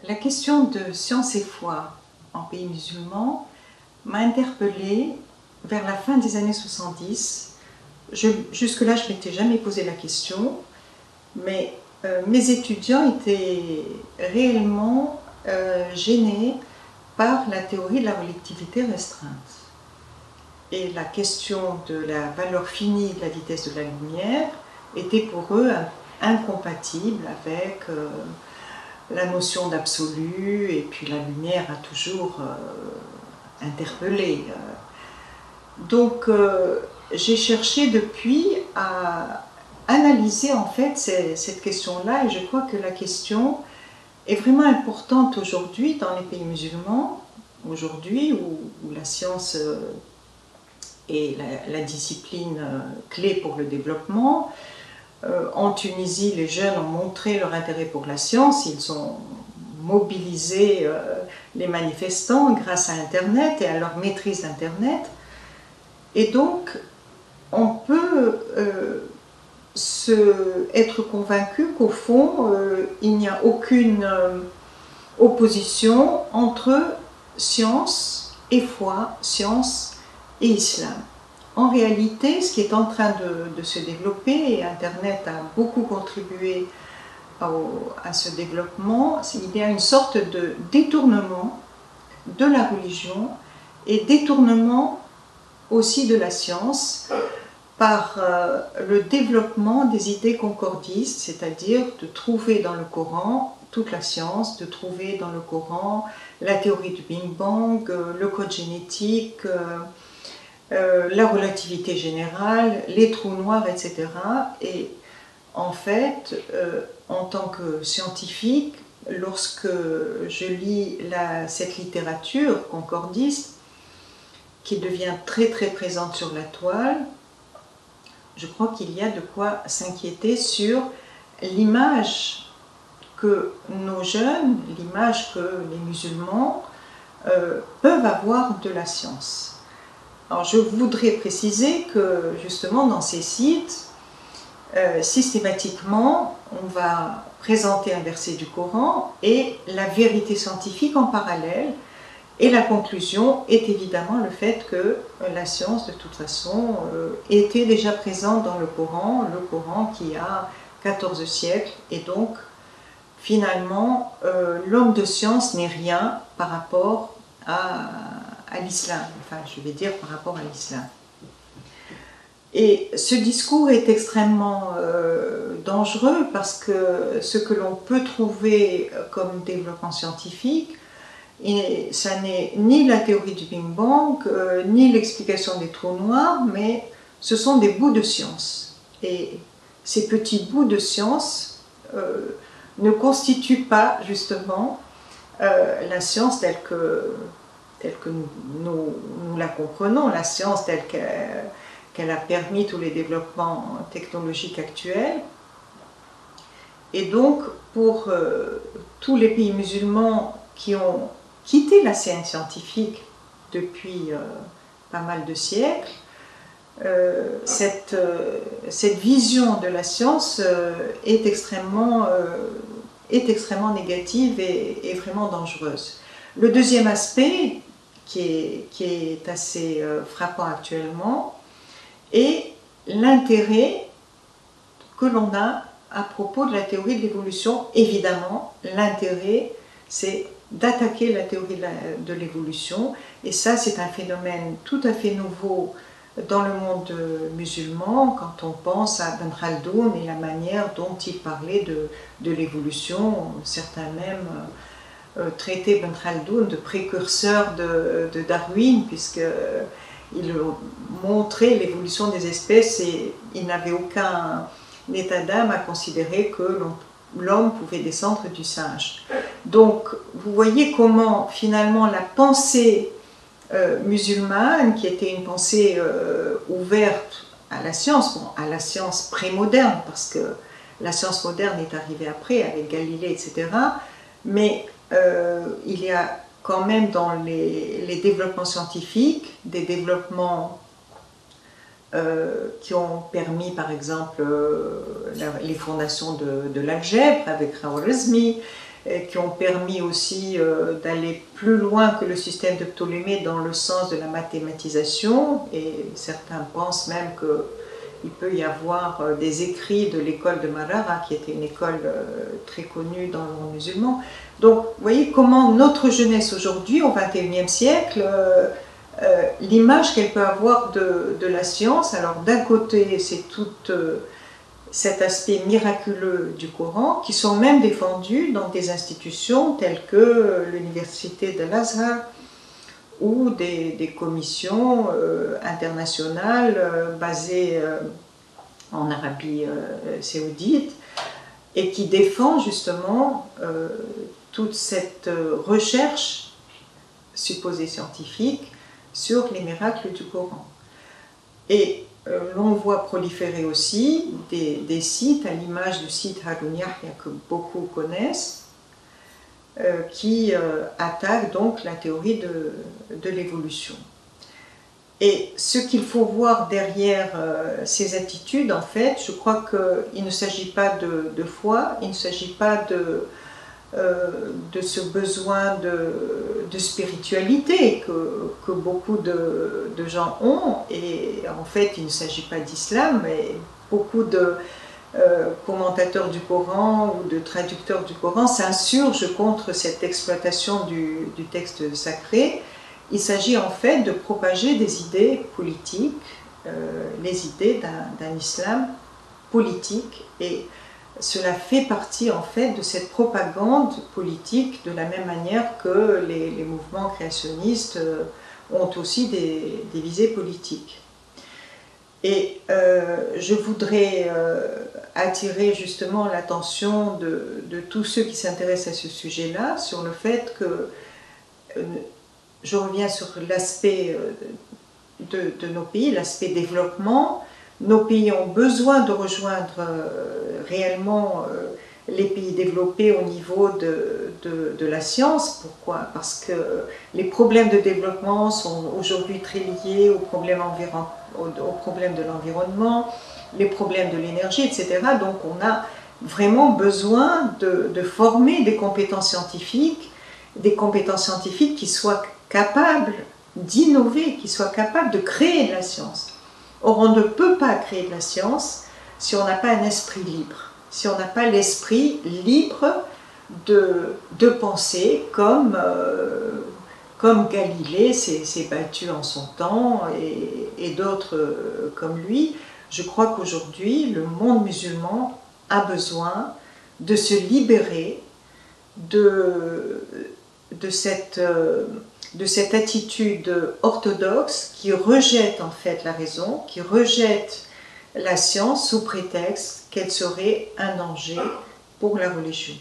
La question de science et foi en pays musulman m'a interpellée vers la fin des années 70. Jusque-là, je ne m'étais jamais posé la question, mais mes étudiants étaient réellement gênés par la théorie de la relativité restreinte. Et la question de la valeur finie de la vitesse de la lumière était pour eux incompatible avec la notion d'absolu, et puis la lumière a toujours interpellé. Donc j'ai cherché depuis à analyser en fait cette question-là, et je crois que la question est vraiment importante aujourd'hui dans les pays musulmans, aujourd'hui où la science est la discipline clé pour le développement. En Tunisie, les jeunes ont montré leur intérêt pour la science, ils ont mobilisé les manifestants grâce à Internet et à leur maîtrise d'Internet. Et donc, on peut être convaincu qu'au fond, il n'y a aucune opposition entre science et foi, science et islam. En réalité, ce qui est en train de se développer, et Internet a beaucoup contribué à ce développement, il y a une sorte de détournement de la religion et détournement aussi de la science par le développement des idées concordistes, c'est-à-dire de trouver dans le Coran toute la science, de trouver dans le Coran la théorie du Big Bang, le code génétique, la relativité générale, les trous noirs, etc. Et en fait, en tant que scientifique, lorsque je lis cette littérature concordiste, qui devient très très présente sur la toile, je crois qu'il y a de quoi s'inquiéter sur l'image que nos jeunes, l'image que les musulmans peuvent avoir de la science. Alors je voudrais préciser que justement dans ces sites, systématiquement, on va présenter un verset du Coran et la vérité scientifique en parallèle. Et la conclusion est évidemment le fait que la science, de toute façon, était déjà présente dans le Coran qui a 14 siècles, et donc finalement l'homme de science n'est rien par rapport à l'islam, enfin je vais dire par rapport à l'islam. Et ce discours est extrêmement dangereux parce que ce que l'on peut trouver comme développement scientifique, ça n'est ni la théorie du Big Bang, ni l'explication des trous noirs, mais ce sont des bouts de science. Et ces petits bouts de science ne constituent pas justement la science telle que nous la comprenons, la science telle qu'elle a permis tous les développements technologiques actuels. Et donc, pour tous les pays musulmans qui ont quitté la scène scientifique depuis pas mal de siècles, cette vision de la science est extrêmement négative et vraiment dangereuse. Le deuxième aspect, qui est assez frappant actuellement, est l'intérêt que l'on a à propos de la théorie de l'évolution. Évidemment, l'intérêt, c'est d'attaquer la théorie de l'évolution, et ça c'est un phénomène tout à fait nouveau dans le monde musulman quand on pense à Ibn Khaldoun et la manière dont il parlait de l'évolution. Certains même traitaient Ibn Khaldoun de précurseur de Darwin, puisqu'il montrait l'évolution des espèces et il n'avait aucun état d'âme à considérer que l'homme pouvait descendre du singe. Donc vous voyez comment finalement la pensée musulmane, qui était une pensée ouverte à la science, à la science pré-moderne, parce que la science moderne est arrivée après avec Galilée, etc. Mais il y a quand même dans les développements scientifiques des développements qui ont permis par exemple les fondations de l'algèbre avec Khwarizmi, qui ont permis aussi d'aller plus loin que le système de Ptolémée dans le sens de la mathématisation, et certains pensent même qu'il peut y avoir des écrits de l'école de Maragha, qui était une école très connue dans le monde musulman. Donc, vous voyez comment notre jeunesse aujourd'hui, au XXIe siècle, l'image qu'elle peut avoir de la science, alors d'un côté, c'est tout cet aspect miraculeux du Coran, qui sont même défendus dans des institutions telles que l'université de l'Azhar ou des commissions internationales basées en Arabie saoudite, et qui défendent justement toute cette recherche supposée scientifique sur les miracles du Coran. Et l'on voit proliférer aussi des sites, à l'image du site Haroun Yahya que beaucoup connaissent, qui attaquent donc la théorie de l'évolution. Et ce qu'il faut voir derrière ces attitudes, en fait, je crois qu'il ne s'agit pas de foi, il ne s'agit pas de ce besoin de spiritualité que beaucoup de gens ont, et en fait il ne s'agit pas d'islam, mais beaucoup de commentateurs du Coran ou de traducteurs du Coran s'insurgent contre cette exploitation du texte sacré. Il s'agit en fait de propager des idées politiques, les idées d'un islam politique, et cela fait partie en fait de cette propagande politique, de la même manière que les mouvements créationnistes ont aussi des visées politiques. Et je voudrais attirer justement l'attention de tous ceux qui s'intéressent à ce sujet-là sur le fait que, je reviens sur l'aspect de nos pays, l'aspect développement. Nos pays ont besoin de rejoindre réellement les pays développés au niveau de la science. Pourquoi? Parce que les problèmes de développement sont aujourd'hui très liés aux problèmes de l'environnement, les problèmes de l'énergie, etc. Donc on a vraiment besoin de former des compétences scientifiques qui soient capables d'innover, qui soient capables de créer de la science. Or, on ne peut pas créer de la science si on n'a pas un esprit libre, si on n'a pas l'esprit libre de penser comme Galilée s'est battu en son temps, et d'autres comme lui. Je crois qu'aujourd'hui, le monde musulman a besoin de se libérer de cette attitude orthodoxe qui rejette en fait la raison, qui rejette la science sous prétexte qu'elle serait un danger pour la religion.